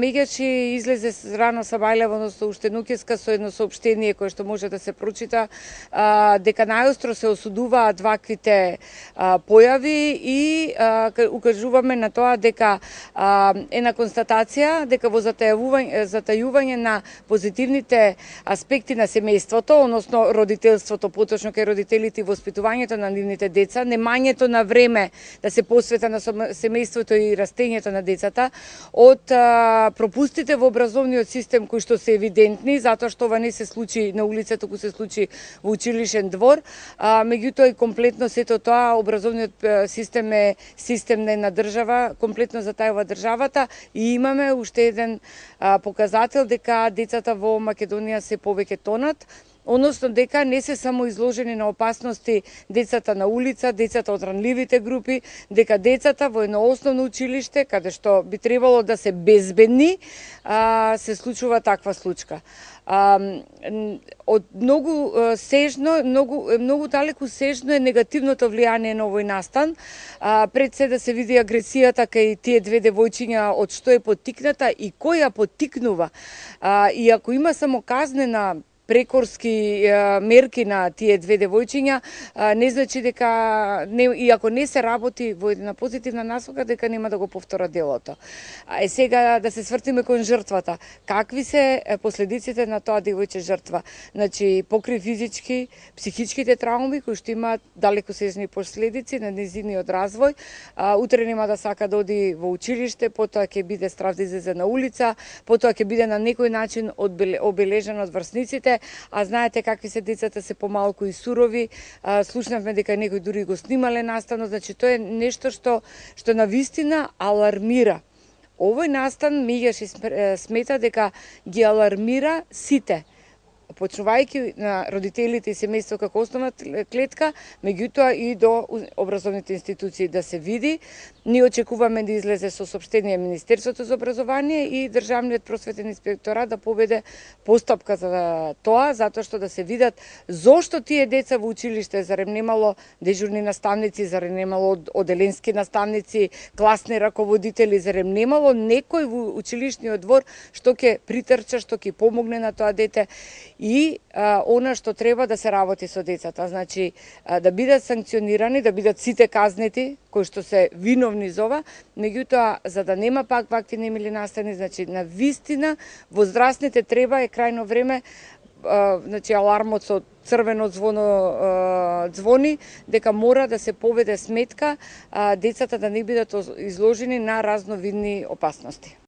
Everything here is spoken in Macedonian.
Меѓаш излезе рано Сабајлева, односно уште ноќеска, со едно соопштение кое што може да се прочита, дека најостро се осудуваат ваквите појави и укажуваме на тоа дека една констатација дека во затајување на позитивните аспекти на семејството, односно родителството, поточно кај родителите и воспитувањето на нивните деца, немањето на време да се посвета на семејството и растењето на децата, од пропустите во образовниот систем кои што се евидентни, затоа што ова не се случи на улица, туку се случи во училишен двор, меѓутоа и комплетно сето тоа, образовниот систем е систем на една држава, комплетно затајува државата и имаме уште еден показател дека децата во Македонија се повеќе тонат, односно дека не се само изложени на опасности децата на улица, децата од ранливите групи, дека децата во едно основно училиште, каде што би требало да се безбедни, се случува таква случка. Од многу сежно, многу далеку сежно е негативното влијание на овој настан. Пред се да се види агресијата кај тие две девојчиња, од што е поттикната и кој ја поттикнува. И ако има само казнена прекорски мерки на тие две девојчиња, не значи дека и ако не се работи во една позитивна насока, дека нема да го повтора делото. Сега да се свртиме кон жртвата. Какви се последиците на тоа девојче жртва? Значи, покри физички, психичките трауми кои што имаат далекосежни последици на незиниот развој, утре нема да сака да оди во училиште, потоа ќе биде страв да излезе на улица, потоа ќе биде на некој начин обележен од врсниците. А знаете какви се децата, се помалку и сурови. Слушнавме дека некои дури го снимале настанот, значи тоа е нешто што навистина алармира. Овој настан Меѓаш смета дека ги алармира сите, почнувајќи на родителите и семејство како основна клетка, меѓутоа и до образовните институции да се види. Ние очекуваме да излезе со соопштение Министерството за образование и Државниот просветен инспекторат да поведе постапка за тоа, затоа што да се видат зошто тие деца во училиште, зарем немало дежурни наставници, зарем немало оделенски наставници, класни раководители, зарем немало некој во училишниот двор што ќе притрча, што ќе помогне на тоа дете и она што треба да се работи со децата, значи да бидат санкционирани, да бидат сите казнети кои што се виновни за ова, меѓутоа за да нема пак вакви немили настани, значи на вистина возрастните треба е крајно време, значи алармот со црвено звоно звони дека мора да се поведе сметка децата да не бидат изложени на разновидни опасности.